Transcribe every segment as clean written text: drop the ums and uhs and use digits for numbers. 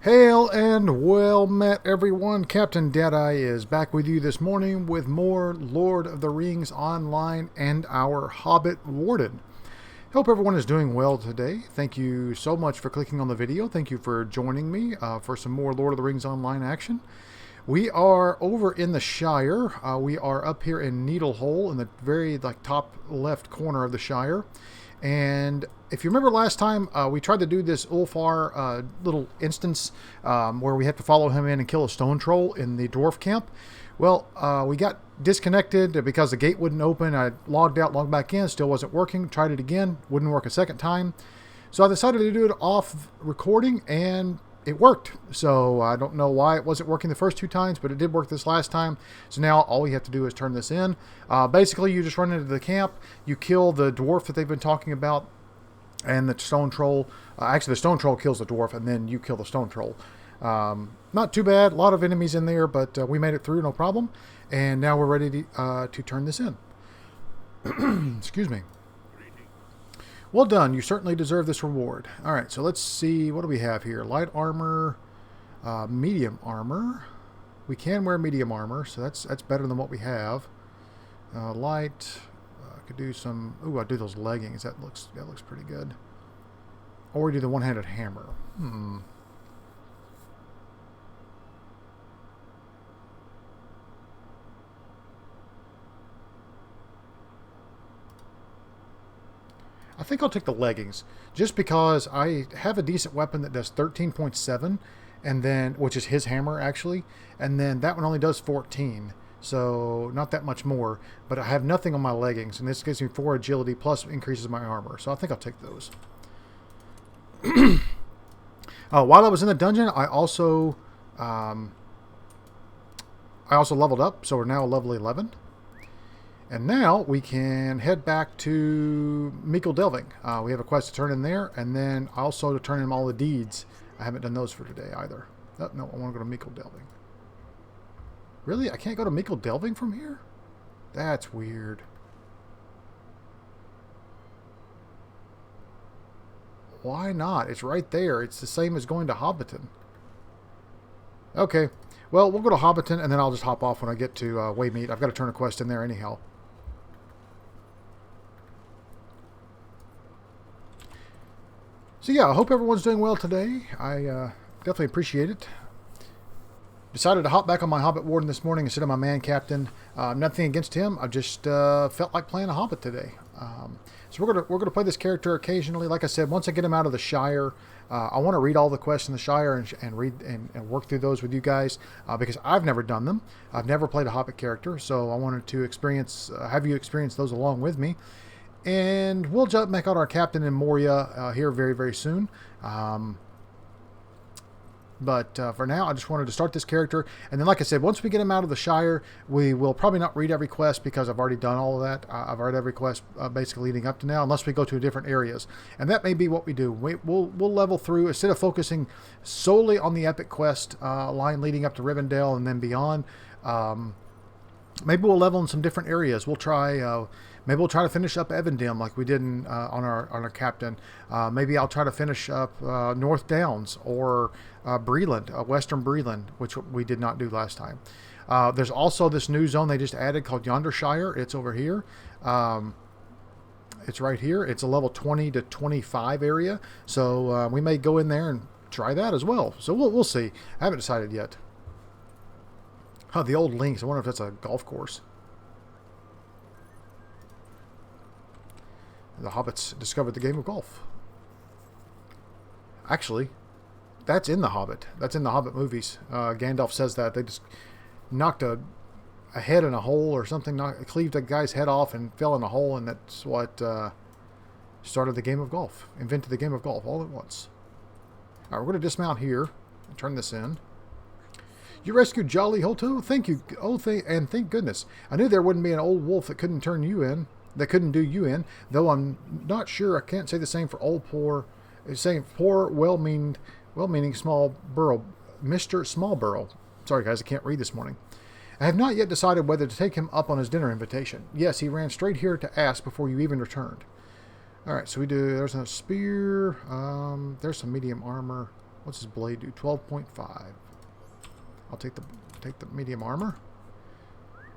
Hail and well met, everyone. Captain Deadeye is back with you this morning with more Lord of the Rings Online and our Hobbit Warden. Hope everyone is doing well today. Thank you so much for clicking on the video. Thank you for joining me for some more Lord of the Rings Online action. We are over in the Shire. We are up here in Needlehole in the very top left corner of the Shire. And if you remember last time, we tried to do this Ulfar little instance where we had to follow him in and kill a stone troll in the dwarf camp. Well, we got disconnected because the gate wouldn't open. I logged out, logged back in, still wasn't working. Tried it again, wouldn't work a second time. So I decided to do it off recording, and it worked. So I don't know why it wasn't working the first two times, but it did work this last time. So now all we have to do is turn this in. Basically, you just run into the camp, you kill the dwarf that they've been talking about, and the stone troll. Actually, the stone troll kills the dwarf, and then you kill the stone troll. Not too bad. A lot of enemies in there, but we made it through, no problem. And now we're ready to turn this in. Excuse me. Well done. You certainly deserve this reward. All right, so let's see. What do we have here? Light armor, medium armor. We can wear medium armor, so that's better than what we have. Light. I could do some. Ooh, I'll do those leggings. That looks pretty good. Or we do the one-handed hammer. I think I'll take the leggings, just because I have a decent weapon that does 13.7, and then, which is his hammer actually, and then that one only does 14, so not that much more, but I have nothing on my leggings, and this gives me 4 agility plus increases my armor, so I think I'll take those. While I was in the dungeon, I also leveled up, so we're now level 11. And now we can head back to Meikle Delving. We have a quest to turn in there, and then also to turn in all the deeds. I haven't done those for today either. Oh, no, I want to go to Meikle Delving. Really? I can't go to Meikle Delving from here? That's weird. Why not? It's right there. It's the same as going to Hobbiton. Okay. Well, we'll go to Hobbiton, and then I'll just hop off when I get to Waymeet. I've got to turn a quest in there anyhow. So yeah, I hope everyone's doing well today. I definitely appreciate it. Decided to hop back on my Hobbit Warden this morning instead of my man captain. Nothing against him. I just felt like playing a Hobbit today. So we're gonna play this character occasionally. Like I said, once I get him out of the Shire, I want to read all the quests in the Shire and read and work through those with you guys because I've never done them. I've never played a Hobbit character, so I wanted to have you experience those along with me. And we'll jump back on our captain in Moria here very, very soon. But for now, I just wanted to start this character. And then, like I said, once we get him out of the Shire, we will probably not read every quest because I've already done all of that. I've read every quest basically leading up to now, unless we go to different areas. And that may be what we do. We'll level through. Instead of focusing solely on the epic quest line leading up to Rivendell and then beyond, maybe we'll level in some different areas. We'll try... maybe we'll try to finish up Evendim like we did on our captain. Maybe I'll try to finish up North Downs or Breland, Western Breland, which we did not do last time. There's also this new zone they just added called Yonder Shire. It's over here. It's right here. It's a level 20 to 25 area. So we may go in there and try that as well. So we'll see. I haven't decided yet. Oh, the old links. I wonder if that's a golf course. The hobbits discovered the game of golf. Actually, that's in The Hobbit. That's in the Hobbit movies. Gandalf says that. They just knocked a head in a hole or something, cleaved a guy's head off and fell in a hole, and that's what started the game of golf. Invented the game of golf all at once. All right, we're going to dismount here and turn this in. You rescued Jolly Holto? Thank you. And thank goodness. I knew there wouldn't be an old wolf that couldn't turn you in. That couldn't do you in, though I'm not sure. I can't say the same for old poor, saying poor, well-meaning small burrow, Mr. Smallburrow. Sorry guys, I can't read this morning. I have not yet decided whether to take him up on his dinner invitation. Yes, he ran straight here to ask before you even returned. All right, so we do. There's a spear. There's some medium armor. What's his blade do? 12.5. I'll take the medium armor.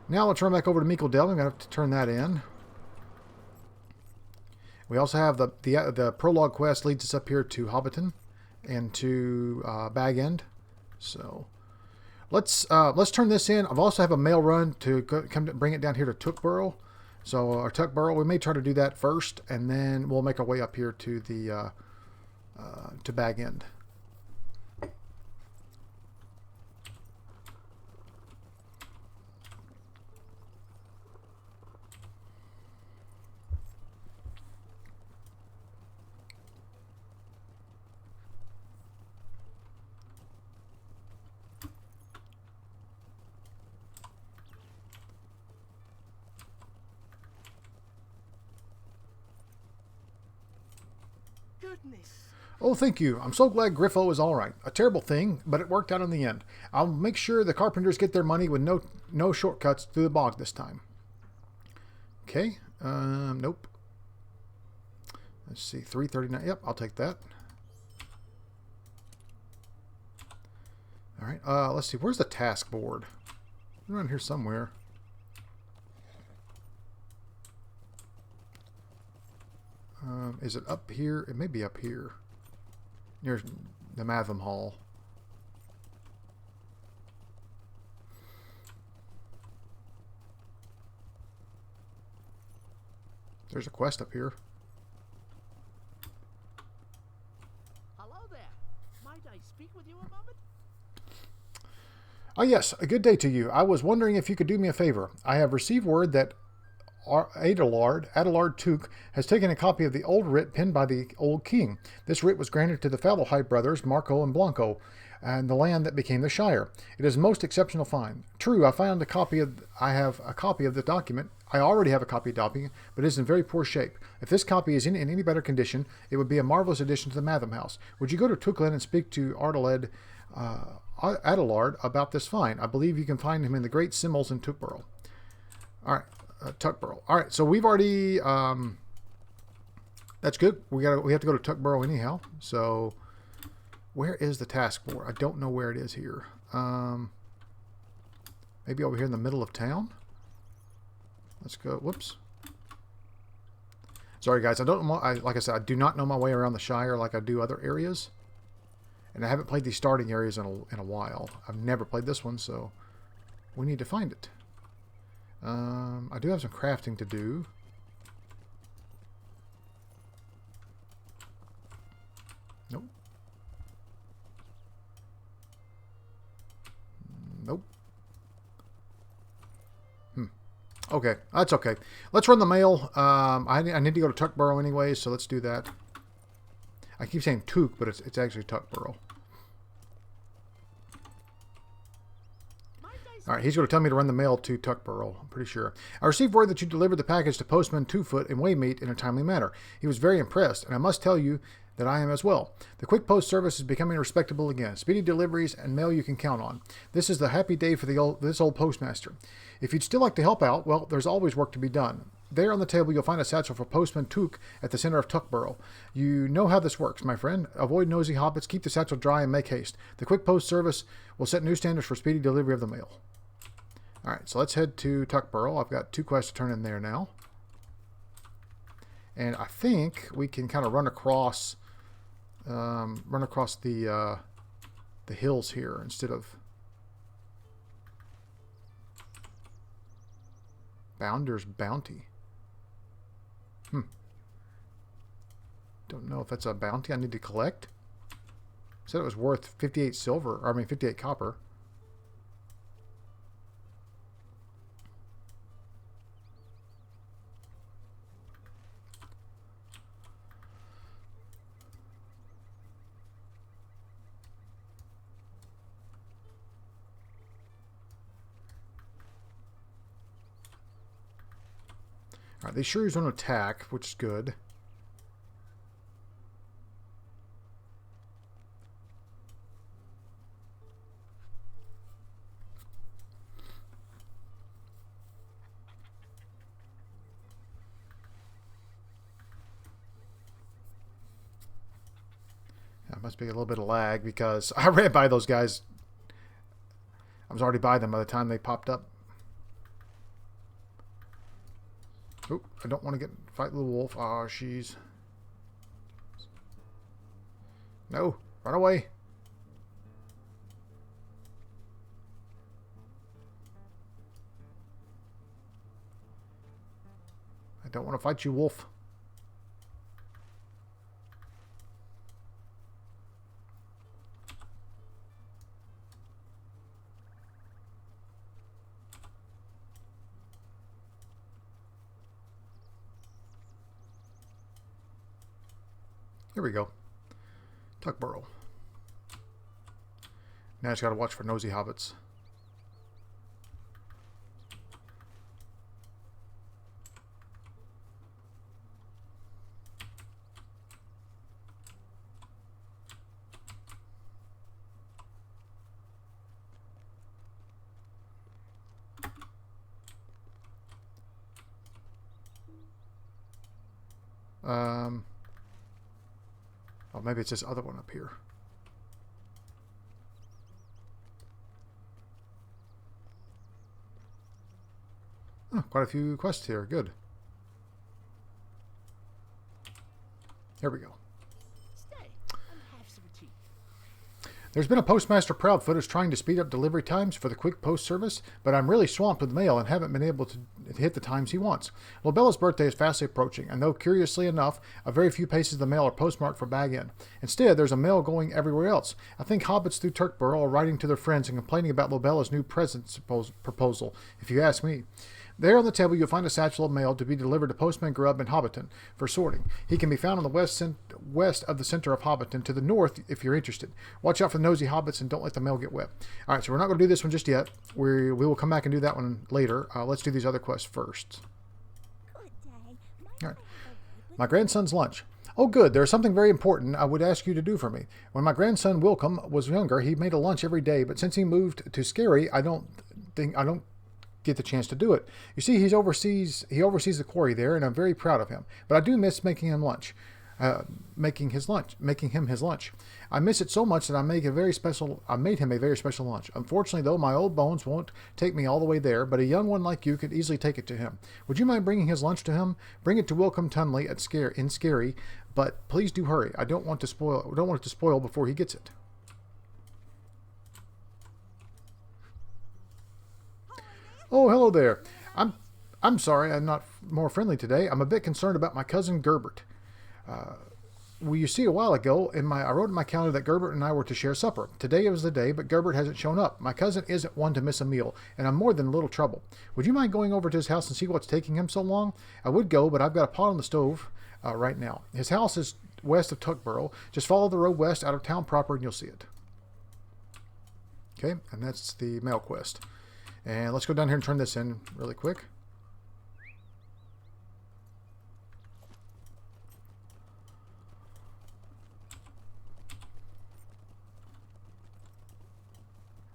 Now let's run back over to Meikle Delve. I'm going to have to turn that in. We also have the prologue quest leads us up here to Hobbiton and to Bag End. So let's turn this in. I've also have a mail run to bring it down here to Tookborough. So our Tookborough, we may try to do that first, and then we'll make our way up here to the to Bag End. Goodness. Oh, thank you. I'm so glad Griffo is all right. A terrible thing, but it worked out in the end. I'll make sure the carpenters get their money with no shortcuts through the bog this time. Okay. Nope. Let's see. 339. Yep, I'll take that. All right. Let's see. Where's the task board? Around here somewhere. Is it up here? It may be up here. Near the Matham Hall. There's a quest up here. Hello there. Might I speak with you a moment? Ah, yes. A good day to you. I was wondering if you could do me a favor. I have received word that Adelard Took has taken a copy of the old writ penned by the old king. This writ was granted to the Fallowhide brothers, Marco and Blanco, and the land that became the Shire. It is a most exceptional find. True, I have a copy of the document. I already have a copy of the document, but it is in very poor shape. If this copy is in any better condition, it would be a marvelous addition to the Matham house. Would you go to Tookland and speak to Adelard about this find? I believe you can find him in the Great Simmels in Tookborough. All right. Tookborough. All right, so we've already. That's good. We have to go to Tookborough anyhow. So, where is the task board? I don't know where it is here. Maybe over here in the middle of town. Let's go. Whoops. Sorry, guys. I don't know. Like I said, I do not know my way around the Shire like I do other areas, and I haven't played these starting areas in a while. I've never played this one, so we need to find it. I do have some crafting to do. Nope. Nope. Okay, that's okay. Let's run the mail. I need to go to Tookborough anyway, so let's do that. I keep saying Took, but it's actually Tookborough. All right, he's going to tell me to run the mail to Tookborough, I'm pretty sure. I received word that you delivered the package to Postman Twofoot in Waymeet in a timely manner. He was very impressed, and I must tell you that I am as well. The quick post service is becoming respectable again. Speedy deliveries and mail you can count on. This is the happy day for this old postmaster. If you'd still like to help out, well, there's always work to be done. There on the table, you'll find a satchel for Postman Took at the center of Tookborough. You know how this works, my friend. Avoid nosy hobbits, keep the satchel dry, and make haste. The quick post service will set new standards for speedy delivery of the mail. All right, so let's head to Tookborough. I've got 2 quests to turn in there now. And I think we can kind of run across the hills here instead of Bounder's Bounty. Don't know if that's a bounty I need to collect. Said it was worth 58 silver, or I mean 58 copper. Alright, they sure use one attack, which is good. must be a little bit of lag because I ran by those guys. I was already by them by the time they popped up. Oop, I don't want to fight Little Wolf. Oh, she's... No, run away. I don't want to fight you, Wolf. Here we go. Tuckborough. Now I just got to watch for nosy hobbits. Oh, maybe it's this other one up here. Oh, quite a few quests here. Good. Here we go. Stay and have some tea. There's been a Postmaster Proudfoot is trying to speed up delivery times for the quick post service, but I'm really swamped with mail and haven't been able to hit the times he wants. Lobella's birthday is fast approaching, and though curiously enough, a very few paces of the mail are postmarked for bag-in. Instead, there's a mail going everywhere else. I think hobbits through Turkborough are writing to their friends and complaining about Lobella's new present proposal, if you ask me. There on the table you'll find a satchel of mail to be delivered to Postman Grubb in Hobbiton for sorting. He can be found on the west of the center of Hobbiton, to the north if you're interested. Watch out for the nosy hobbits and don't let the mail get wet. Alright, so we're not going to do this one just yet. We will come back and do that one later. Let's do these other quests first. Alright. My grandson's lunch. Oh good, there's something very important I would ask you to do for me. When my grandson Wilcom was younger, he made a lunch every day, but since he moved to Scary, I don't get the chance to do it. You see, he oversees the quarry there, and I'm very proud of him. But I do miss making him making him his lunch. I miss it so much that I made him a very special lunch. Unfortunately, though, my old bones won't take me all the way there, but a young one like you could easily take it to him. Would you mind bringing his lunch to him? Bring it to Wilcom Tunley in Scary, but please do hurry. I don't want it to spoil before he gets it. Oh, hello there. I'm sorry I'm not more friendly today. I'm a bit concerned about my cousin Gerbert. Well, you see, a while ago, I wrote in my calendar that Gerbert and I were to share supper. Today was the day, but Gerbert hasn't shown up. My cousin isn't one to miss a meal, and I'm more than a little trouble. Would you mind going over to his house and see what's taking him so long? I would go, but I've got a pot on the stove right now. His house is west of Tuckborough. Just follow the road west out of town proper, and you'll see it. Okay, and that's the mail quest. And let's go down here and turn this in really quick.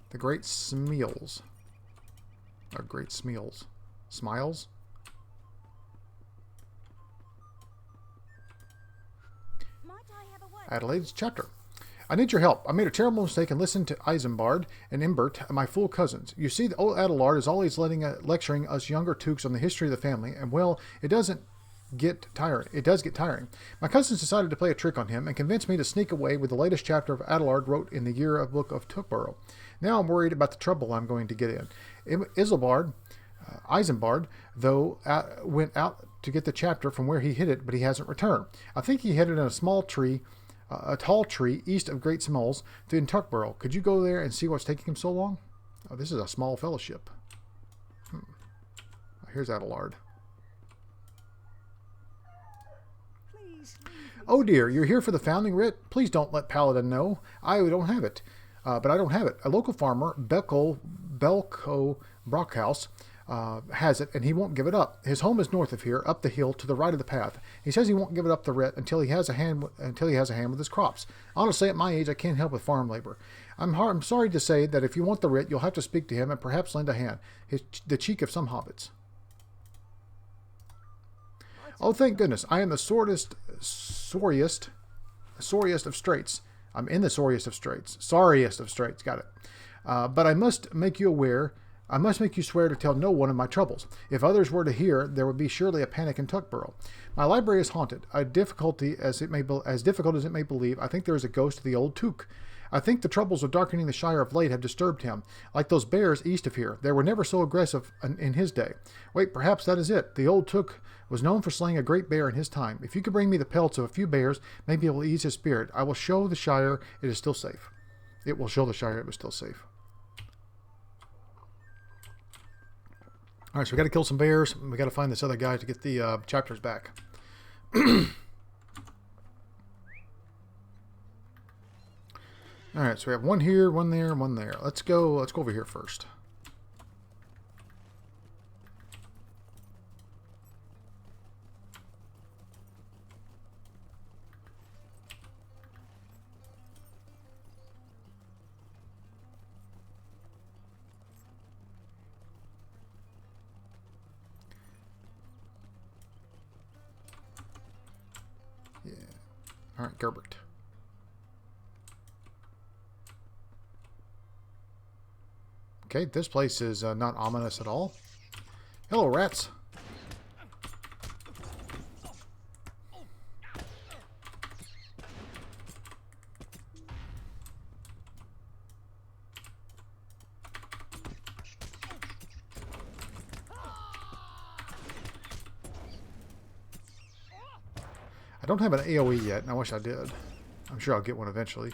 The Great Smeals. Or Great Smeals. Smiles? Adelaide's chapter. I need your help. I made a terrible mistake and listened to Isambard and Imbert, my fool cousins. You see, the old Adelard is always lecturing us younger Tooks on the history of the family, and well, it does get tiring. My cousins decided to play a trick on him and convinced me to sneak away with the latest chapter of Adelard wrote in the year of book of Tuckborough. Now I'm worried about the trouble I'm going to get in. Isambard, though, went out to get the chapter from where he hid it, but he hasn't returned. I think he hid it in a tall tree east of Great Smalls in Tuckborough. Could you go there and see what's taking him so long? Oh, this is a small fellowship. Here's Adelard. Oh dear, you're here for the founding writ? Please don't let Paladin know. I don't have it. But I don't have it. A local farmer, Belko Brockhouse, has it, and he won't give it up. His home is north of here, up the hill to the right of the path. He says he won't give it up the writ until he has a hand with his crops. Honestly, at my age, I can't help with farm labor. I'm sorry to say that if you want the writ, you'll have to speak to him and perhaps lend a hand. The cheek of some hobbits. Oh, thank goodness! I am the sorriest of straits. I'm in the sorriest of straits. Sorriest of straits. Got it. But I must make you aware. I must make you swear to tell no one of my troubles. If others were to hear, there would be surely a panic in Tuckborough. My library is haunted. Difficult as it may believe, I think there is a ghost of the old Took. I think the troubles of darkening the Shire of late have disturbed him, like those bears east of here. They were never so aggressive in his day. Wait, perhaps that is it. The old Took was known for slaying a great bear in his time. If you could bring me the pelts of a few bears, maybe it will ease his spirit. I will show the Shire it is still safe. It will show the Shire it was still safe. All right, so we got to kill some bears. We got to find this other guy to get the chapters back. All right, so we have one here, one there, one there. Let's go over here first. Yeah. All right, Gerbert. Okay, this place is not ominous at all. Hello, rats. I don't have an AoE yet, and I wish I did. I'm sure I'll get one eventually.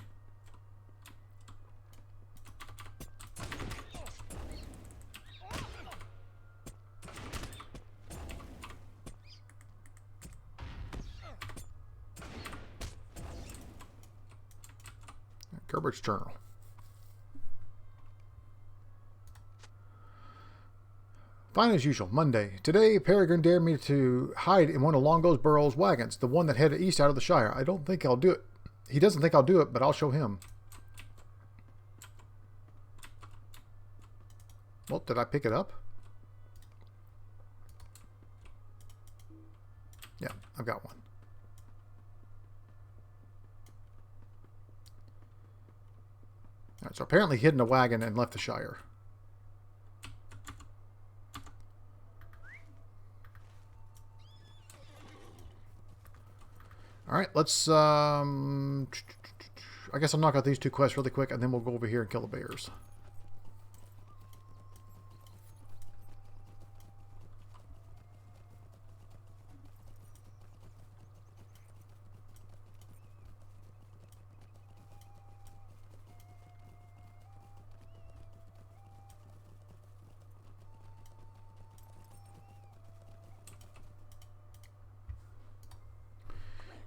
Gerbert's journal. Fine as usual, Monday. Today, Peregrine dared me to hide in one of Longo's Burrow's wagons, the one that headed east out of the Shire. I don't think I'll do it. He doesn't think I'll do it, but I'll show him. Well, did I pick it up? Yeah, I've got one. All right, so apparently hid in a wagon and left the Shire. All right, let's, I guess I'll knock out these two quests really quick, and then we'll go over here and kill the bears.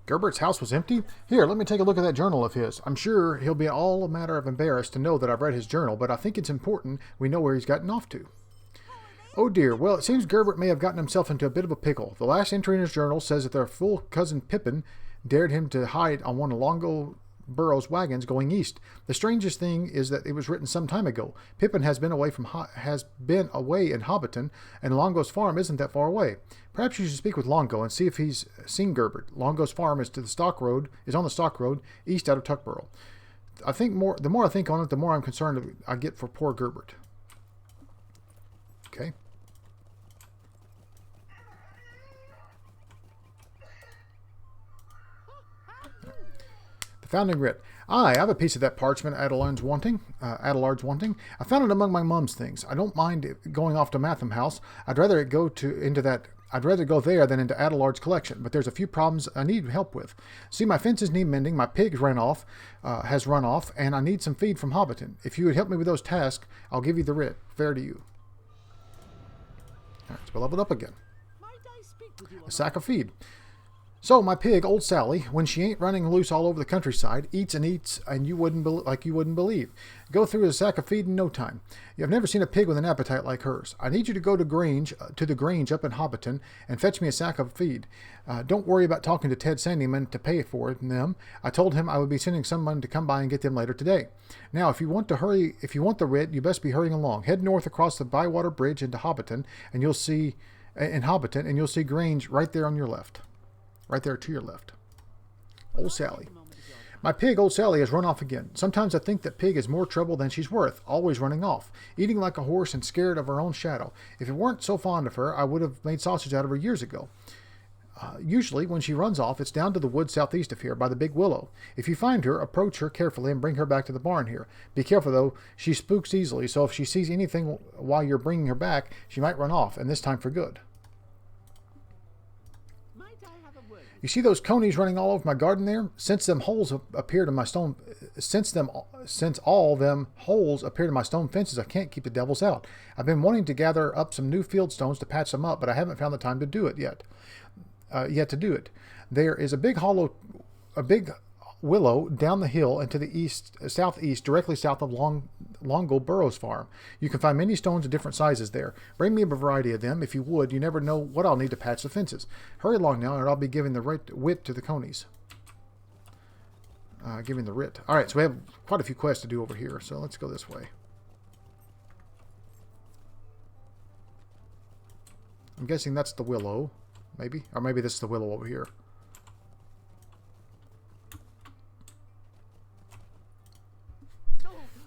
Gerbert's house was empty? Here, let me take a look at that journal of his. I'm sure he'll be all a matter of embarrassed to know that I've read his journal, but I think it's important we know where he's gotten off to. Oh dear, well, it seems Gerbert may have gotten himself into a bit of a pickle. The last entry in his journal says that their full cousin Pippin dared him to hide on one of Longo Burrow's wagons going east. The strangest thing is that it was written some time ago. Pippin has been away in Hobbiton, and Longo's farm isn't that far away. Perhaps you should speak with Longo and see if he's seen Gerbert. Longo's farm is on the stock road east out of Tuckborough. I think the more I think on it, the more I'm concerned I get for poor Gerbert. Okay. Founding writ. I have a piece of that parchment Adelard's wanting. I found it among my mum's things. I don't mind it going off to Matham House. I'd rather go there than into Adelard's collection. But there's a few problems I need help with. See, my fences need mending. My pig has run off, and I need some feed from Hobbiton. If you would help me with those tasks, I'll give you the writ. Fair to you. All right, so we'll level up again. A sack of feed. So my pig, old Sally, when she ain't running loose all over the countryside, eats, and you wouldn't believe. Go through a sack of feed in no time. You've never seen a pig with an appetite like hers. I need you to go to the Grange up in Hobbiton and fetch me a sack of feed. Don't worry about talking to Ted Sandyman to pay for them. I told him I would be sending someone to come by and get them later today. Now, if you want the writ, you best be hurrying along. Head north across the Bywater Bridge into Hobbiton, and you'll see Grange right there on your left. Right there to your left. Old Sally. My pig, old Sally, has run off again. Sometimes I think that pig is more trouble than she's worth, always running off, eating like a horse and scared of her own shadow. If it weren't so fond of her, I would have made sausage out of her years ago. Usually, when she runs off, it's down to the woods southeast of here, by the big willow. If you find her, approach her carefully and bring her back to the barn here. Be careful, though. She spooks easily, so if she sees anything while you're bringing her back, she might run off, and this time for good. You see those conies running all over my garden there? Since all them holes appeared in my stone fences, I can't keep the devils out. I've been wanting to gather up some new field stones to patch them up, but I haven't found the time to do it yet. There is a big willow down the hill and to the southeast, directly south of Longo Burrows farm. You can find many stones of different sizes there. Bring me a variety of them if you would. You never know what I'll need to patch the fences. Hurry along now, or I'll be giving the wit to the conies. Giving the writ. All right, so we have quite a few quests to do over here. So let's go this way. I'm guessing that's the willow. Maybe. Or maybe this is the willow over here.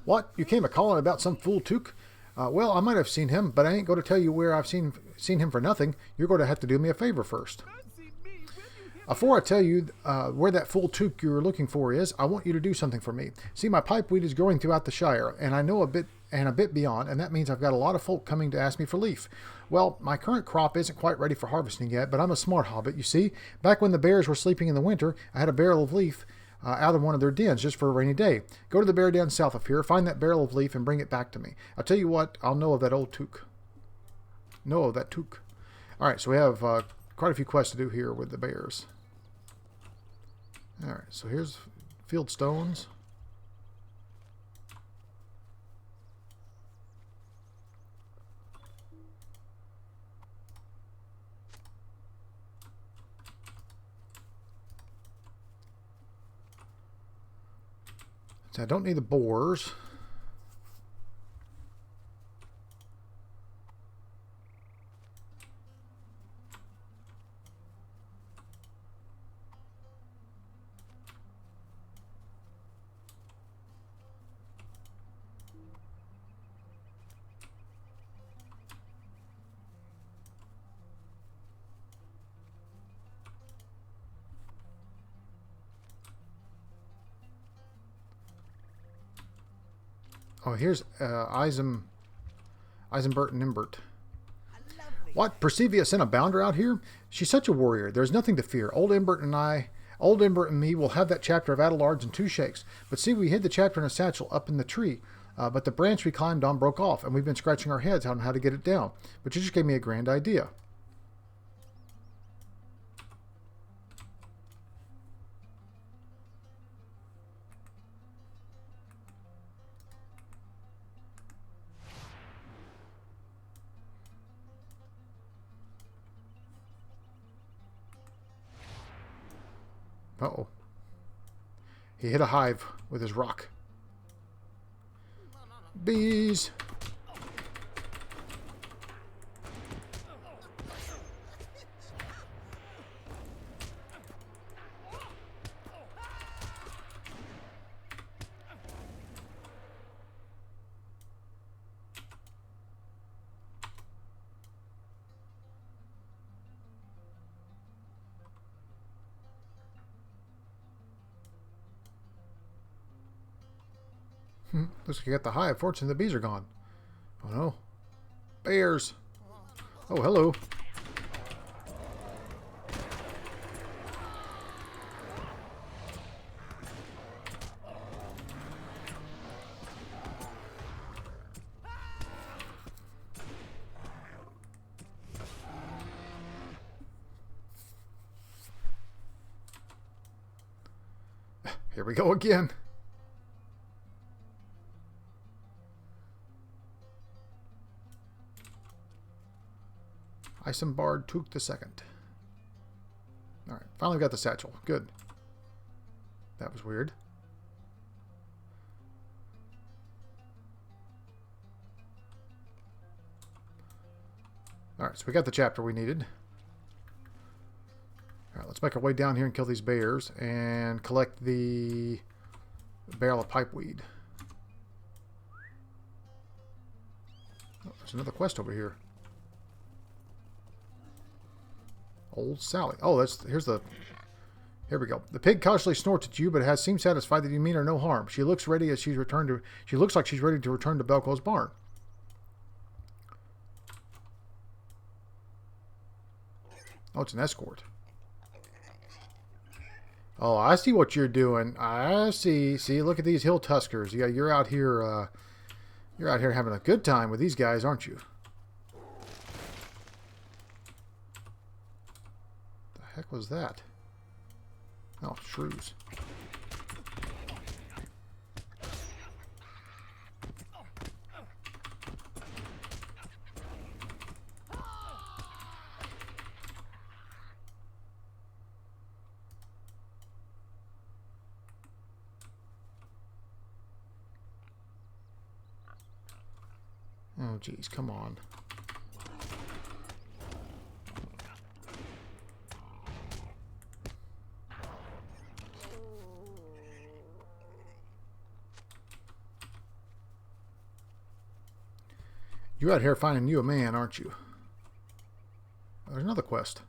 What? You came a-calling about some fool Took? Well, I might have seen him, but I ain't going to tell you where I've seen him for nothing. You're going to have to do me a favor first. Before I tell you where that fool Took you're looking for is, I want you to do something for me. See, my pipeweed is growing throughout the Shire, and I know a bit beyond, and that means I've got a lot of folk coming to ask me for leaf. Well, my current crop isn't quite ready for harvesting yet, but I'm a smart hobbit, you see. Back when the bears were sleeping in the winter, I had a barrel of leaf out of one of their dens just for a rainy day. Go to the bear den south of here, find that barrel of leaf, and bring it back to me. I'll tell you what, I'll know of that old Took. All right, so we have quite a few quests to do here with the bears. All right, so here's field stones. So I don't need the boars. Oh, here's Eisenbert and Imbert. What? Perseveus sent a bounder out here? She's such a warrior. There's nothing to fear. Old Imbert and me will have that chapter of Adelard's in 2 shakes. But see, we hid the chapter in a satchel up in the tree. But the branch we climbed on broke off, and we've been scratching our heads on how to get it down. But you just gave me a grand idea. Uh-oh. He hit a hive with his rock. Bees! Looks like you got the hive. Fortunately, the bees are gone. Oh no. Bears! Oh, hello. Here we go again. Eisenbard Took the Second. Alright, finally got the satchel. Good. That was weird. Alright, so we got the chapter we needed. Alright, Let's make our way down here and kill these bears and collect the barrel of pipeweed. Oh, there's another quest over here. Old Sally. Oh, here's the... Here we go. The pig cautiously snorts at you, but seems satisfied that you mean her no harm. She looks like she's ready to return to Belco's barn. Oh, it's an escort. Oh, I see what you're doing. I see. See, look at these hill tuskers. Yeah, you're out here. You're out here having a good time with these guys, aren't you? The heck was that? Oh, shrews. Oh, geez, come on. You're out here finding you a man, aren't you? There's another quest.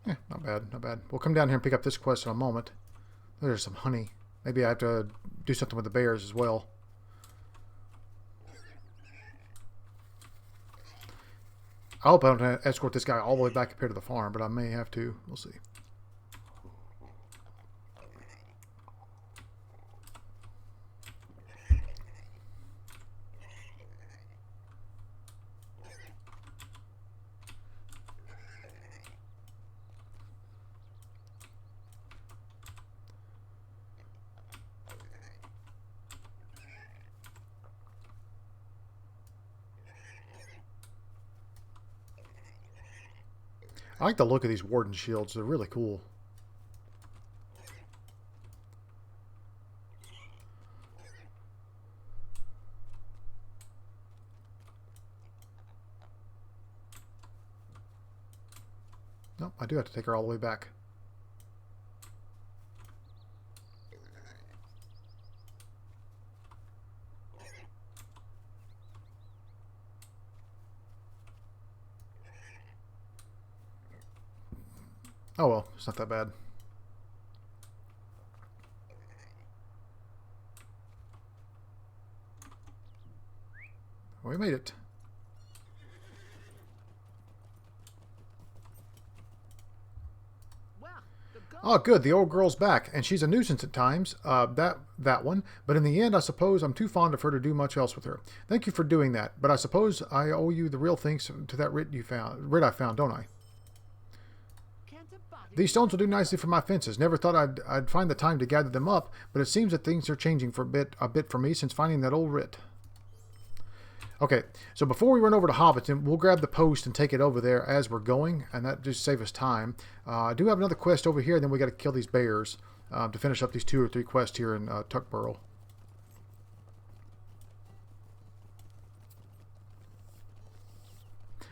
Yeah, not bad, not bad. We'll come down here and pick up this quest in a moment. There's some honey. Maybe I have to do something with the bears as well. I hope I don't escort this guy all the way back up here to the farm, but I may have to. We'll see. I like the look of these Warden shields. They're really cool. Nope, I do have to take her all the way back. Oh well, it's not that bad. We made it. Oh, good. The old girl's back, and she's a nuisance at times. That one. But in the end, I suppose I'm too fond of her to do much else with her. Thank you for doing that. But I suppose I owe you the real thanks to that writ I found, don't I? These stones will do nicely for my fences. Never thought I'd find the time to gather them up, but it seems that things are changing for a bit for me since finding that old writ. Okay, so before we run over to Hobbiton, we'll grab the post and take it over there as we're going, and that just saves us time. I do have another quest over here, and then we got to kill these bears to finish up these 2 or 3 quests here in Tuckborough.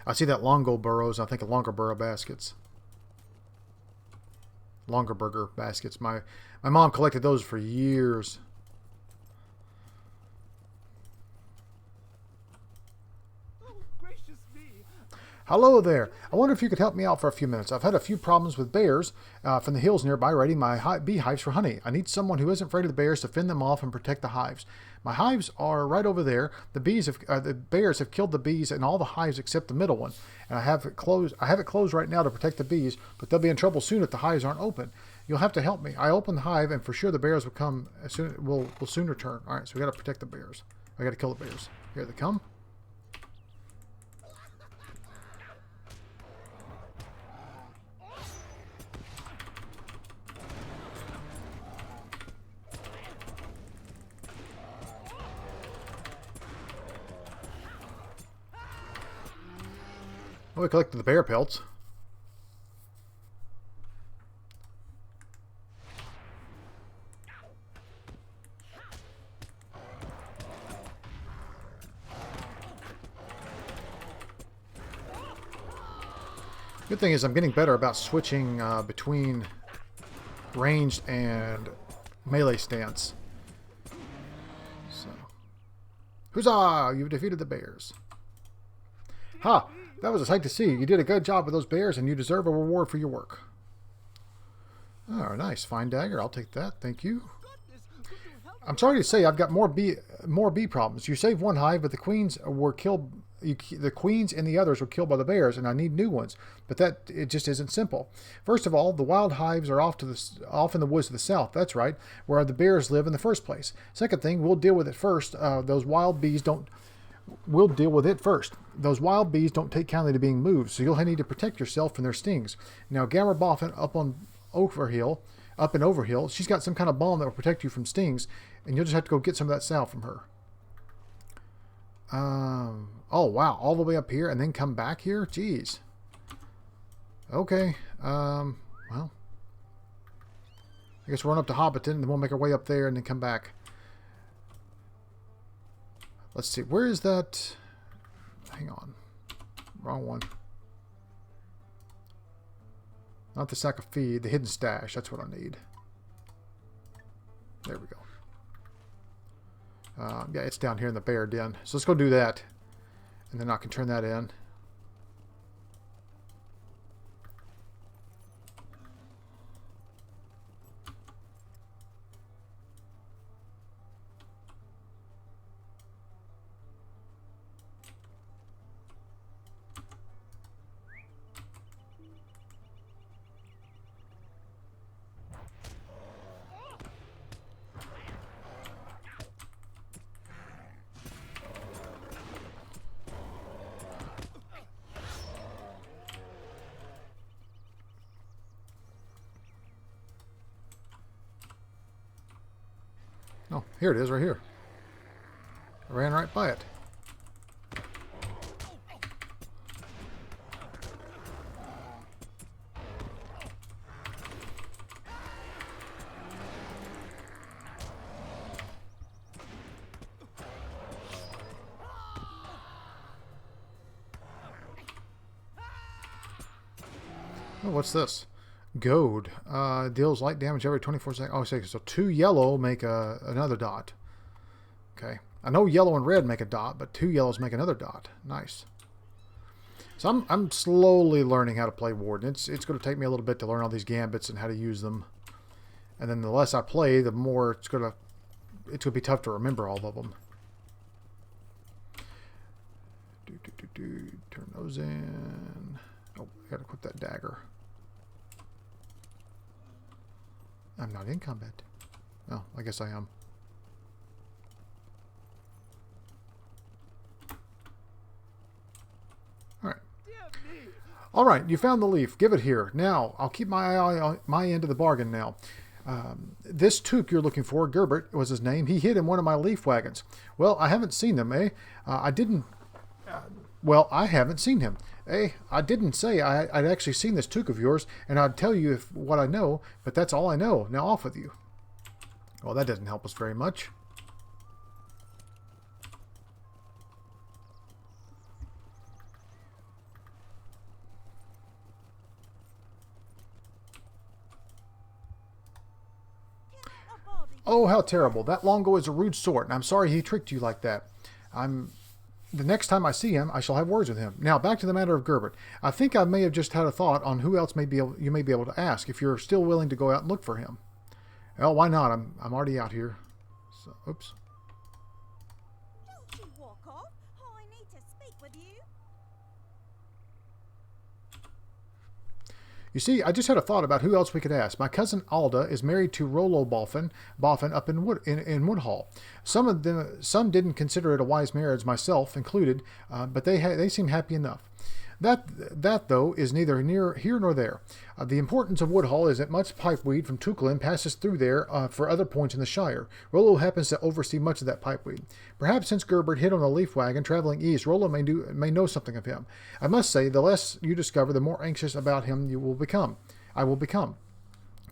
I see that Longo burrows, I think of Longer burrow baskets. Longer burger baskets. My mom collected those for years. Hello there. I wonder if you could help me out for a few minutes. I've had a few problems with bears from the hills nearby raiding my beehives for honey. I need someone who isn't afraid of the bears to fend them off and protect the hives. My hives are right over there. The bears have killed the bees in all the hives except the middle one, and I have it closed right now to protect the bees. But they'll be in trouble soon if the hives aren't open. You'll have to help me. I opened the hive, and for sure the bears will come as soon. Will soon return. All right, so we got to protect the bears. I got to kill the bears. Here they come. Oh, we collected the bear pelts. Good thing is I'm getting better about switching between ranged and melee stance. So, huzzah! You've defeated the bears. Ha! That was a sight to see. You did a good job with those bears, and you deserve a reward for your work. Oh, nice. Fine dagger. I'll take that. Thank you. I'm sorry to say I've got more bee problems. You saved one hive, but the queens were killed. The queens and the others were killed by the bears, and I need new ones. But it just isn't simple. First of all, the wild hives are off in the woods to the south. That's right, where the bears live in the first place. Second thing, we'll deal with it first. Those wild bees don't. We'll deal with it first. Those wild bees don't take kindly to being moved, so you'll need to protect yourself from their stings. Now, Gamma Boffin up in Overhill, she's got some kind of bomb that will protect you from stings, and you'll just have to go get some of that salve from her. Oh, wow. All the way up here and then come back here? Jeez. Okay. Well. I guess we'll run up to Hobbit and then we'll make our way up there and then come back. Let's see. Where is that? Hang on. Wrong one. Not the sack of feed. The hidden stash. That's what I need. There we go. Yeah, it's down here in the bear den. So let's go do that. And then I can turn that in. Oh, here it is, right here. I ran right by it. Oh, what's this? Goad. Deals light damage every 24 seconds. Oh, so 2 yellow make another dot. Okay. I know yellow and red make a dot, but 2 yellows make another dot. Nice. So I'm slowly learning how to play Warden. It's going to take me a little bit to learn all these gambits and how to use them. And then the less I play, the more it's going to be tough to remember all of them. Turn those in. Oh, I got to equip that dagger. I'm not in combat. Oh, I guess I am. Alright. Alright, you found the leaf. Give it here. Now, I'll keep my eye on my end of the bargain now. This Took you're looking for, Gerbert was his name. He hid in one of my leaf wagons. Well, I haven't seen them, eh? Well, I haven't seen him. I didn't say I'd actually seen this Took of yours, and I'd tell you what I know, but that's all I know. Now off with you. Well, that doesn't help us very much. Oh, how terrible. That Longo is a rude sort, and I'm sorry he tricked you like that. The next time I see him, I shall have words with him. Now, back to the matter of Gerbert. I think I may have just had a thought on who else you may be able to ask if you're still willing to go out and look for him. Well, why not? I'm already out here. So, oops. Don't you walk off. I need to speak with you. You see, I just had a thought about who else we could ask. My cousin Alda is married to Rollo Boffin up in Woodhall. Some didn't consider it a wise marriage, myself included, but they seem happy enough. That though is neither near here nor there. The importance of Woodhall is that much pipeweed from Tucklin passes through there for other points in the Shire. Rollo happens to oversee much of that pipeweed. Perhaps since Gerbert hit on a leaf wagon traveling east, Rollo may know something of him. I must say, the less you discover, the more anxious about him you will become. I will become.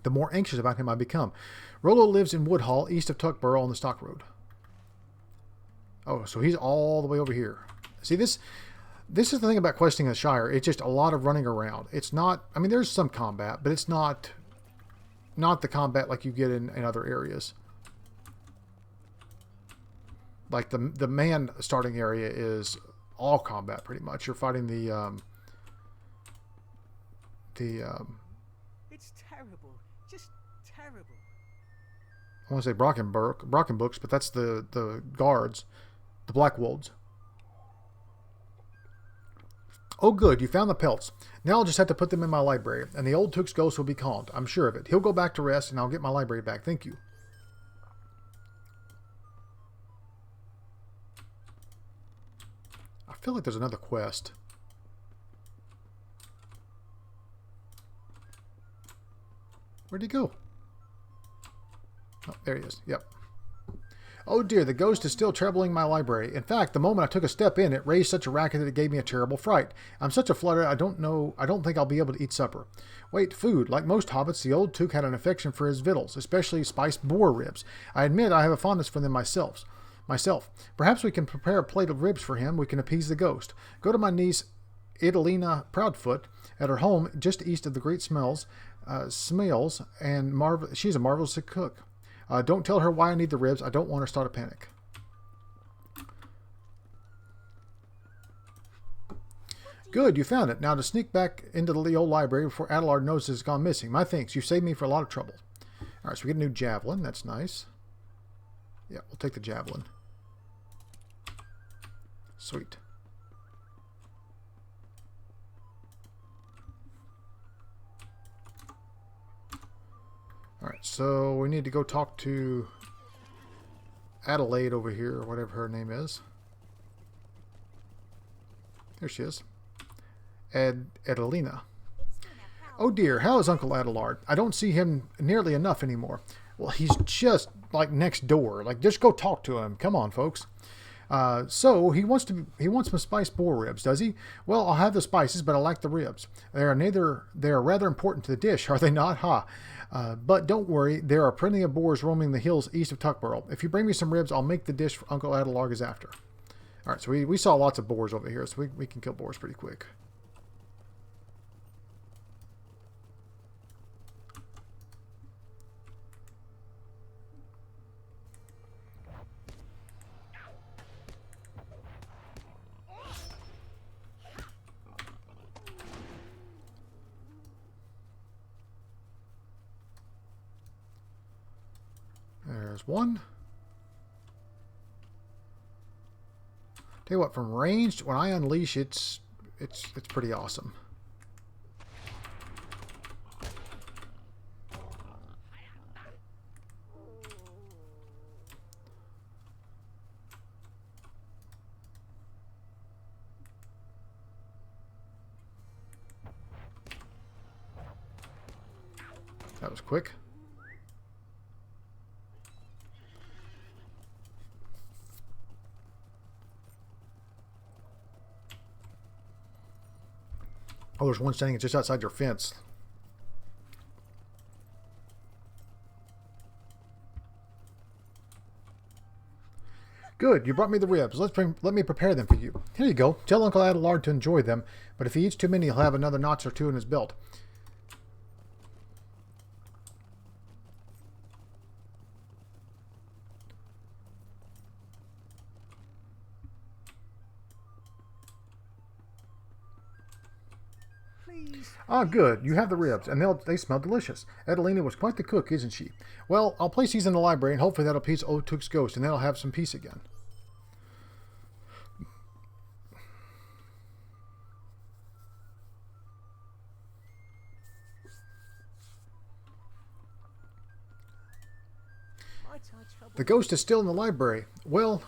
The more anxious about him I become. Rollo lives in Woodhall, east of Tuckborough on the Stock Road. Oh, so he's all the way over here. See, this is the thing about questing the Shire. It's just a lot of running around. It's not... I mean, there's some combat, but it's not the combat like you get in other areas. Like the man starting area is all combat, pretty much. You're fighting the... It's terrible. Just terrible. I want to say Brockenbooks, but that's the guards. The Black Wolds. Oh good, you found the pelts. Now I'll just have to put them in my library, and the old Took's ghost will be calmed. I'm sure of it. He'll go back to rest, and I'll get my library back. Thank you. I feel like there's another quest. Where'd he go? Oh, there he is. Yep. Oh dear, the ghost is still troubling my library. In fact, the moment I took a step in, it raised such a racket that it gave me a terrible fright. I'm such a flutter, I don't think I'll be able to eat supper. Wait, food. Like most hobbits, the old Took had an affection for his victuals, especially spiced boar ribs. I admit I have a fondness for them myself. Perhaps we can prepare a plate of ribs for him. We can appease the ghost. Go to my niece, Idalina Proudfoot, at her home just east of the Great Smells, and she's a marvelous cook. Don't tell her why I need the ribs. I don't want her to start a panic. Good, you found it. Now to sneak back into the old library before Adelard knows it's gone missing. My thanks. You saved me for a lot of trouble. Alright, so we get a new javelin. That's nice. Yeah, we'll take the javelin. Sweet. Alright, so we need to go talk to Adelaide over here, or whatever her name is. There she is. Adelina. Oh dear, how is Uncle Adelard? I don't see him nearly enough anymore. Well, he's just like next door. Like, just go talk to him. Come on, folks. So he wants some spiced boar ribs, does he? Well, I'll have the spices, but I like the ribs. They are rather important to the dish, are they not? Ha! But don't worry, there are plenty of boars roaming the hills east of Tuckborough. If you bring me some ribs, I'll make the dish Uncle Adelard is after. All right, so we saw lots of boars over here, so we can kill boars pretty quick. There's one. Tell you what, from ranged, when I unleash, it's pretty awesome. That was quick. Oh, there's one standing just outside your fence. Good, you brought me the ribs. Let me prepare them for you. Here you go. Tell Uncle Adelard to enjoy them, but if he eats too many, he'll have another notch or two in his belt. Ah, good. You have the ribs, and they smell delicious. Adelina was quite the cook, isn't she? Well, I'll place these in the library, and hopefully that'll appease old Took's ghost, and then I'll have some peace again. That's our trouble. The ghost is still in the library. Well,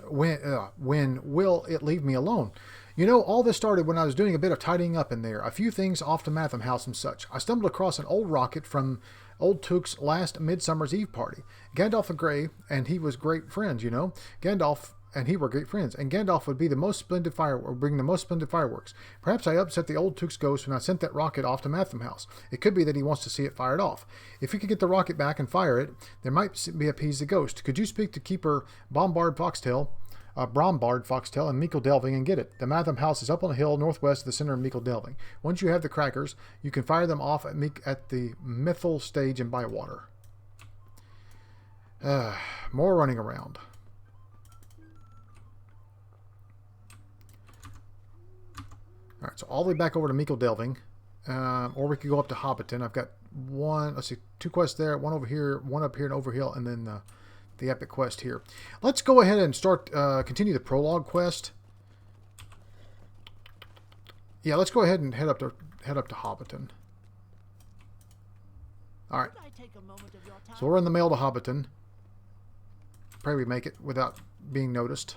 when will it leave me alone? You know, all this started when I was doing a bit of tidying up in there. A few things off to Matham House and such. I stumbled across an old rocket from Old Took's last Midsummer's Eve party. Gandalf the Grey and he was great friends, you know. Gandalf and he were great friends, and Gandalf would be the most splendid bring the most splendid fireworks. Perhaps I upset the Old Took's ghost when I sent that rocket off to Matham House. It could be that he wants to see it fired off. If we could get the rocket back and fire it, there might be appease the ghost. Could you speak to Keeper Brombarde Foxtail, and Meikle Delving and get it? The Matham House is up on a hill northwest of the center of Meikle Delving. Once you have the crackers, you can fire them off at the Mythal stage in Bywater. More running around. Alright, so all the way back over to Meikle Delving. Or we could go up to Hobbiton. I've got two quests there, one over here, one up here in Overhill, and then the epic quest here. Let's go ahead and continue the prologue quest. Yeah, let's go ahead and head up to Hobbiton. Alright. So we're in the mail to Hobbiton. Pray we make it without being noticed.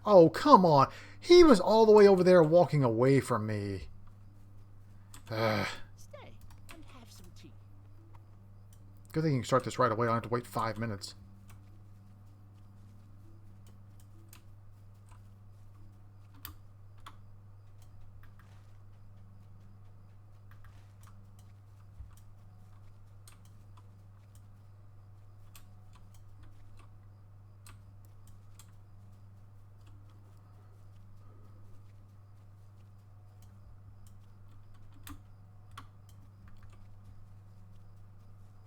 Oh, come on. He was all the way over there walking away from me. Stay and have some tea. Good thing you can start this right away. I don't have to wait 5 minutes.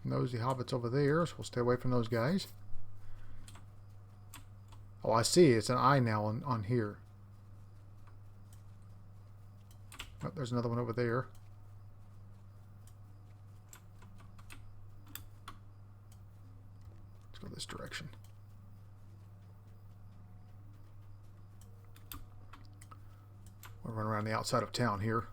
Nosy hobbits over there, so we'll stay away from those guys. Oh, I see. It's an eye now on here. Oh, there's another one over there. Let's go this direction. We'll run around the outside of town here.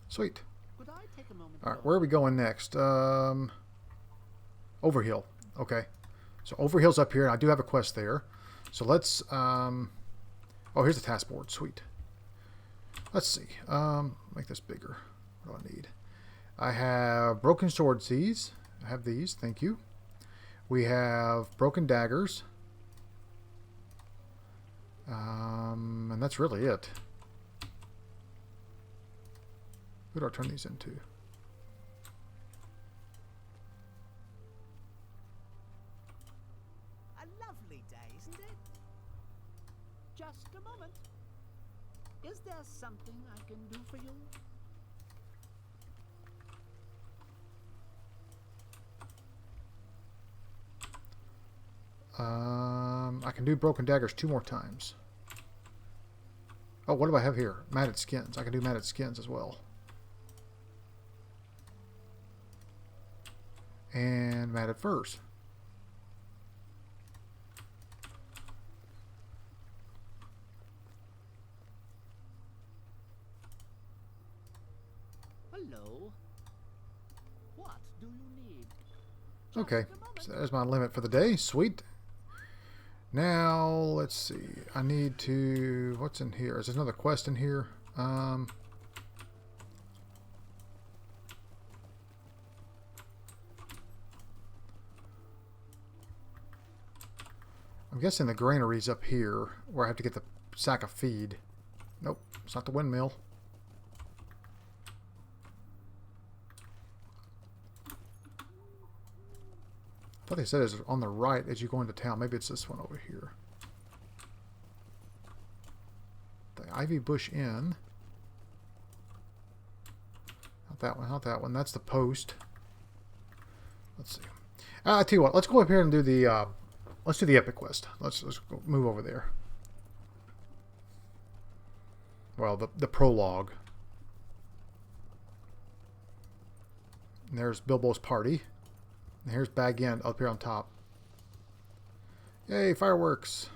Sweet. Alright, where are we going next? Overhill. Okay. So Overhill's up here, and I do have a quest there. So let's... oh, here's the task board. Sweet. Let's see. Make this bigger. What do I need? I have Broken Sword Seas. I have these. Thank you. We have Broken Daggers. And that's really it. Who do I turn these into? A lovely day, isn't it? Just a moment. Is there something I can do for you? I can do Broken Daggers 2 more times. Oh, what do I have here? Matted Skins. I can do Matted Skins as well. And matted furs. Hello. What do you need? Okay, so there's my limit for the day. Sweet. Now, let's see. I need to... What's in here? Is there another quest in here? I'm guessing the granary's up here, where I have to get the sack of feed. Nope, it's not the windmill. I thought they said it's on the right as you go into town. Maybe it's this one over here. The Ivy Bush Inn. Not that one, not that one. That's the post. Let's see. I tell you what, let's go up here and do the... let's do the epic quest. Let's go move over there. Well, the prologue. And there's Bilbo's party. And here's Bag End up here on top. Yay, fireworks.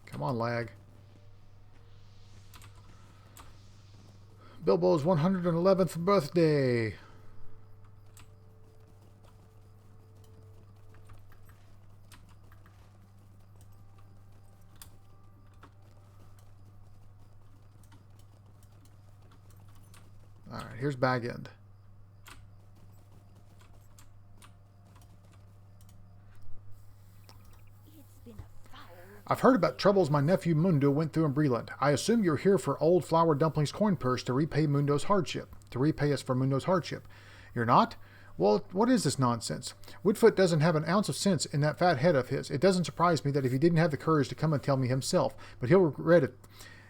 Come on, lag. Bilbo's 111th birthday. Alright, here's Bag End. I've heard about troubles my nephew Mundo went through in Breland. I assume you're here for old Flower Dumpling's coin purse to repay Mundo's hardship. To repay us for Mundo's hardship. You're not? Well, what is this nonsense? Woodfoot doesn't have an ounce of sense in that fat head of his. It doesn't surprise me that if he didn't have the courage to come and tell me himself, but he'll regret it.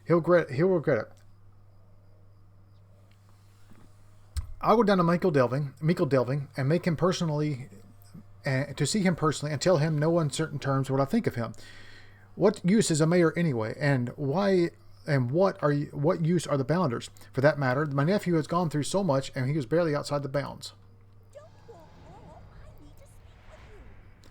He'll regret it. I'll go down to Michael Delving, and make him personally, to see him personally, and tell him no uncertain terms what I think of him. What use is a mayor anyway, and why? And what use are the bounders? For that matter, my nephew has gone through so much, and he was barely outside the bounds. Don't walk off. I need to speak with you.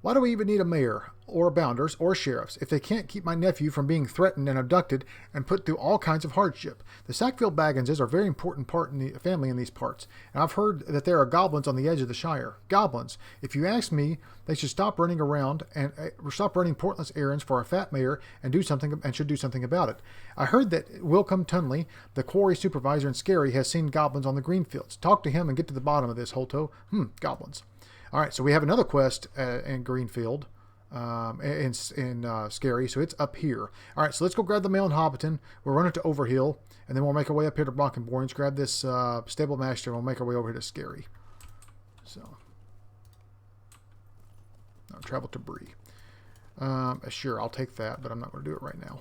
Why do we even need a mayor, or bounders, or sheriffs, if they can't keep my nephew from being threatened and abducted and put through all kinds of hardship? The Sackville Bagginses are a very important part in the family in these parts, and I've heard that there are goblins on the edge of the Shire. Goblins. If you ask me, they should stop running around and stop running pointless errands for a fat mayor and should do something about it. I heard that Wilcom Tunley, the quarry supervisor in Scary, has seen goblins on the greenfields. Talk to him and get to the bottom of this, Holto. Goblins. All right, so we have another quest in Greenfield, in Scary, so it's up here. All right, so let's go grab the mail in Hobbiton. We'll run it to Overhill, and then we'll make our way up here to Brockenborns, grab this stable master, and we'll make our way over here to Scary. So, I'll travel to Bree. Sure, I'll take that, but I'm not going to do it right now.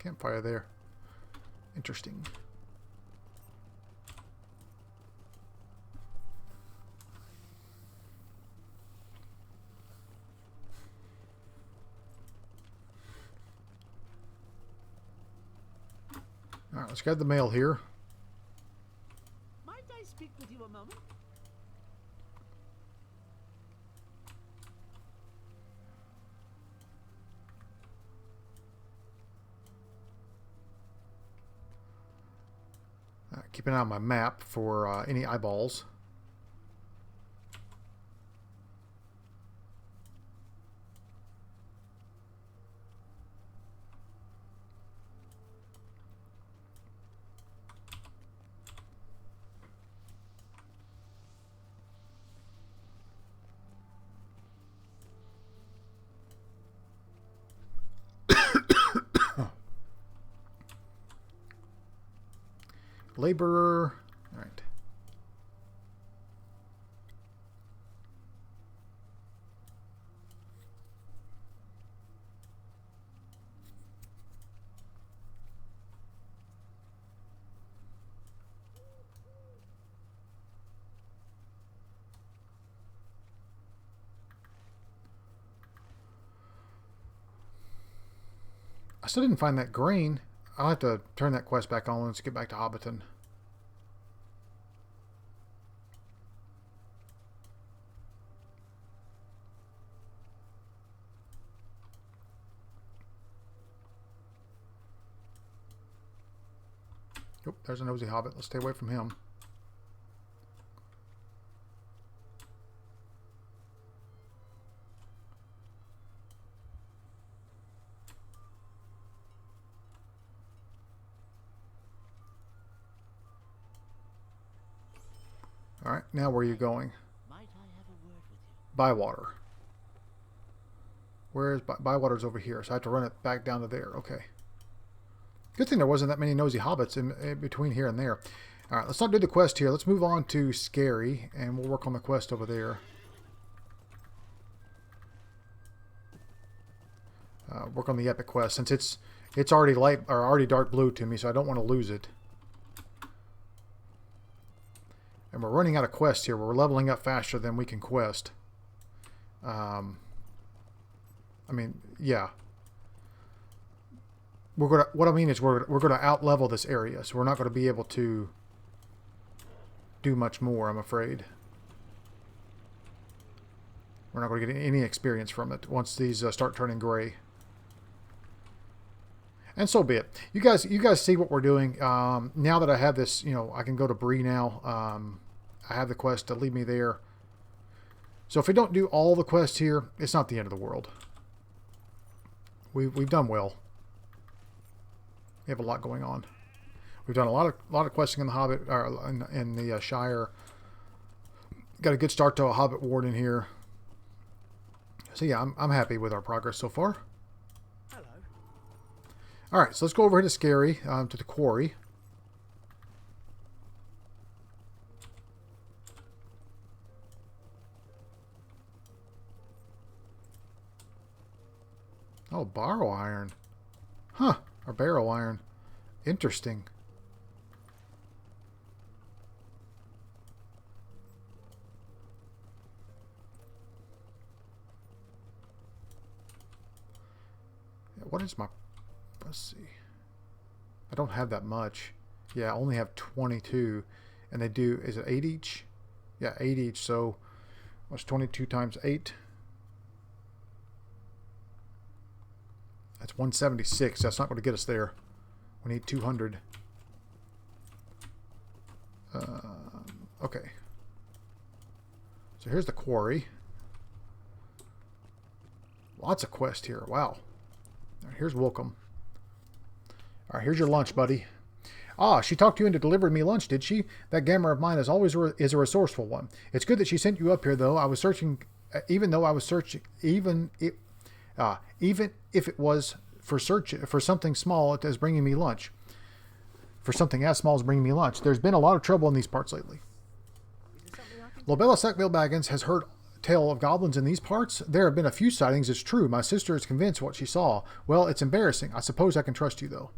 Campfire there. Interesting. All right, let's grab the mail here. Might I speak with you a moment? Keep an eye on my map for any eyeballs. Laborer. All right. I still didn't find that grain. I'll have to turn that quest back on. Let's get back to Hobbiton. Oh, there's a nosy hobbit. Let's stay away from him. All right, now where are you going? Might I have a word with you? Bywater. Where's Bywater's over here, so I have to run it back down to there. Okay. Good thing there wasn't that many nosy hobbits in between here and there. All right, let's not do the quest here. Let's move on to Scary, and we'll work on the quest over there. work on the epic quest, since it's already light or already dark blue to me, so I don't want to lose it. And we're running out of quests here. We're leveling up faster than we can quest. I mean, yeah. What I mean is we're gonna out level this area, so we're not gonna be able to do much more, I'm afraid. We're not gonna get any experience from it once these start turning gray. And so be it. You guys see what we're doing. Now that I have this, I can go to Bree now. I have the quest to lead me there. So if we don't do all the quests here, it's not the end of the world. We've done well. We have a lot going on. We've done a lot of questing in the Hobbit, or in the Shire. Got a good start to a Hobbit Warden here. So yeah, I'm happy with our progress so far. Alright, so let's go over here to Scary, to the quarry. Oh, borrow iron. Huh, or barrow iron. Interesting. What is my... Let's see. I don't have that much. Yeah, I only have 22. And they do... Is it 8 each? Yeah, 8 each. So, what's 22 times 8? That's 176. That's not going to get us there. We need 200. Okay. So here's the quarry. Lots of quests here. Wow. Here's Welcome. Alright, here's your lunch, buddy. Ah, she talked you into delivering me lunch, did she? That Gamma of mine is always a resourceful one. It's good that she sent you up here, though. I was searching, even if it was for something small as bringing me lunch. For something as small as bringing me lunch. There's been a lot of trouble in these parts lately. Lobella Sackville Baggins has heard tale of goblins in these parts. There have been a few sightings, it's true. My sister is convinced what she saw. Well, it's embarrassing. I suppose I can trust you, though.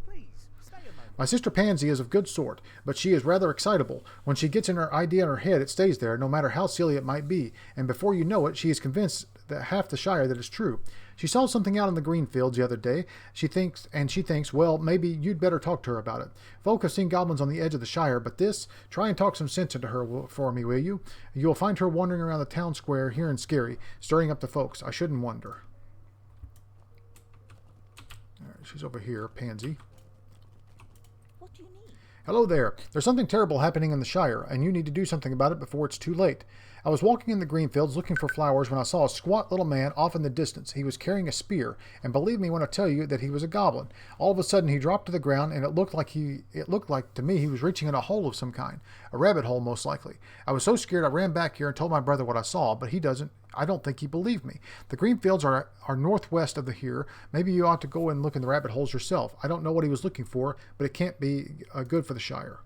My sister Pansy is of good sort, but she is rather excitable. When she gets her idea in her head, it stays there, no matter how silly it might be. And before you know it, she is convinced that half the Shire that it's true. She saw something out in the green fields the other day. She thinks, well, maybe you'd better talk to her about it. Folk have seen goblins on the edge of the Shire, but try and talk some sense into her for me, will you? You'll find her wandering around the town square here in Scary, stirring up the folks. I shouldn't wonder. All right, she's over here, Pansy. What do you need? Hello there. There's something terrible happening in the Shire, and you need to do something about it before it's too late. I was walking in the green fields looking for flowers when I saw a squat little man off in the distance. He was carrying a spear, and believe me when I tell you that he was a goblin. All of a sudden he dropped to the ground, and it looked like to me he was reaching in a hole of some kind. A rabbit hole, most likely. I was so scared I ran back here and told my brother what I saw, but I don't think he believed me. The green fields are northwest of here. Maybe you ought to go and look in the rabbit holes yourself. I don't know what he was looking for, but it can't be good for the Shire.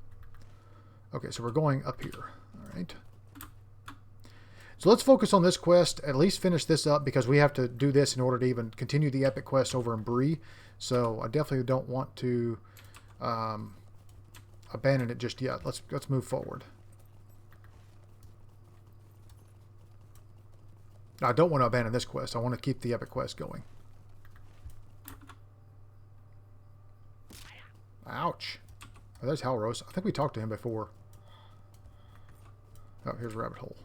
Okay, so we're going up here. All right. So let's focus on this quest, at least finish this up, because we have to do this in order to even continue the epic quest over in Bree. So I definitely don't want to abandon it just yet. Let's move forward. I don't want to abandon this quest. I want to keep the epic quest going. Ouch. Oh, there's Halros. I think we talked to him before. Oh, here's a rabbit hole.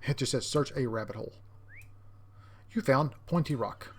It just says search a rabbit hole. You found Pointy Rock.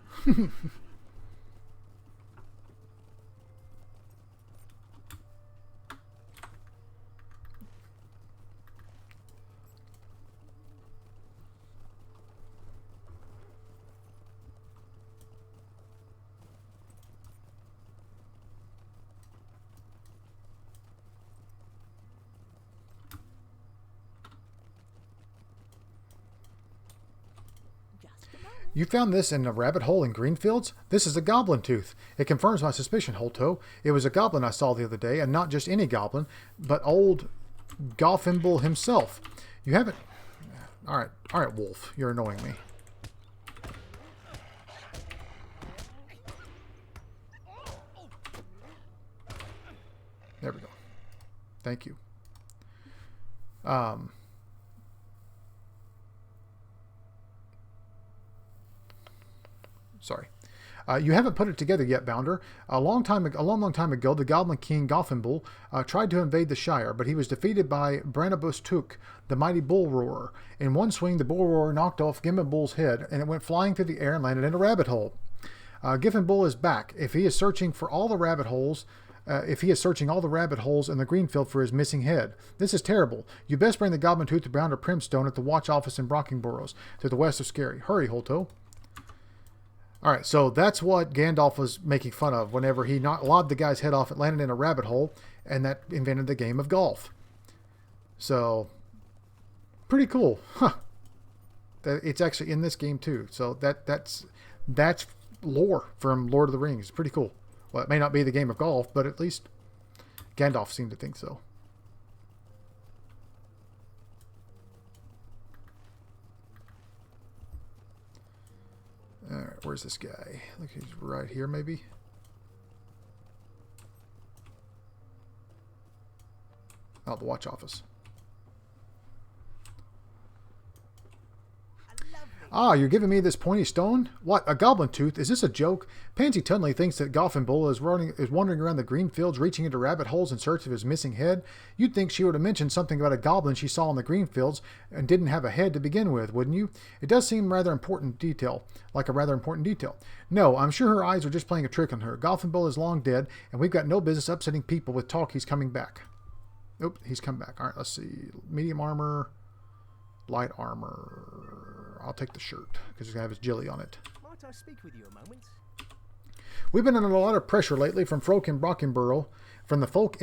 You found this in a rabbit hole in Greenfields? This is a goblin tooth. It confirms my suspicion, Holto. It was a goblin I saw the other day, and not just any goblin, but old Goffimble himself. You haven't... Alright. Alright, wolf. You're annoying me. There we go. Thank you. Sorry. You haven't put it together yet, Bounder. A long time ago, the Goblin King Gothenbull tried to invade the Shire, but he was defeated by Branabus Took, the mighty bull roarer. In one swing, the bull roarer knocked off Gimmenbull's head, and it went flying through the air and landed in a rabbit hole. Gimmenbull is back. If he is searching all the rabbit holes in the Greenfield for his missing head. This is terrible. You best bring the Goblin Tooth to Bounder Primstone at the watch office in Brockenboroughs, to the west of Scary. Hurry, Holto. Alright, so that's what Gandalf was making fun of whenever he lobbed the guy's head off. It landed in a rabbit hole, and that invented the game of golf. So, pretty cool. Huh. It's actually in this game too. So that's lore from Lord of the Rings. It's pretty cool. Well, it may not be the game of golf, but at least Gandalf seemed to think so. Alright, where's this guy? Look, he's right here, maybe? Oh, the watch office. Ah, you're giving me this pointy stone? What, a goblin tooth? Is this a joke? Pansy Tunley thinks that Gothenbull is wandering around the green fields, reaching into rabbit holes in search of his missing head. You'd think she would have mentioned something about a goblin she saw in the green fields and didn't have a head to begin with, wouldn't you? It does seem like a rather important detail. No, I'm sure her eyes are just playing a trick on her. Gothenbull is long dead, and we've got no business upsetting people with talk he's coming back. Nope, he's come back. All right, let's see. Medium armor, light armor. I'll take the shirt because it's going to have his jilly on it. Might I speak with you a moment? We've been under a lot of pressure lately from the folk in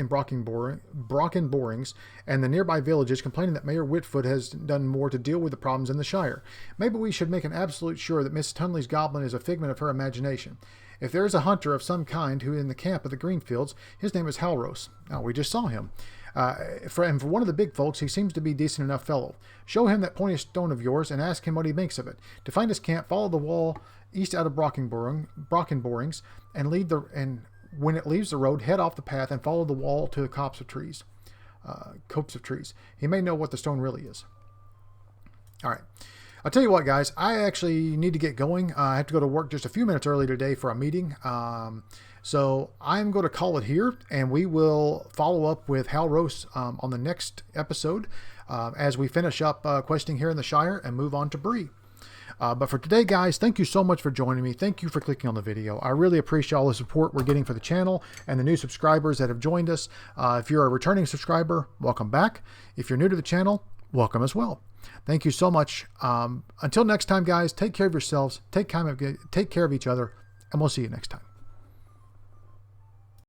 Brockenborings and the nearby villages complaining that Mayor Whitfoot has done more to deal with the problems in the Shire. Maybe we should make an absolute sure that Miss Tunley's goblin is a figment of her imagination. If there is a hunter of some kind who is in the camp of the Greenfields, his name is Halros. Now, we just saw him. For one of the big folks, he seems to be a decent enough fellow. Show him that pointy stone of yours and ask him what he makes of it. To find his camp, follow the wall east out of Brockenborings and when it leaves the road, head off the path and follow the wall to the copse of trees. He may know what the stone really is. All right. I'll tell you what, guys. I actually need to get going. I have to go to work just a few minutes early today for a meeting. So I'm going to call it here, and we will follow up with Halros on the next episode as we finish up questing here in the Shire and move on to Bree. But for today, guys, thank you so much for joining me. Thank you for clicking on the video. I really appreciate all the support we're getting for the channel and the new subscribers that have joined us. If you're a returning subscriber, welcome back. If you're new to the channel, welcome as well. Thank you so much. Until next time, guys, take care of yourselves, take care of each other, and we'll see you next time.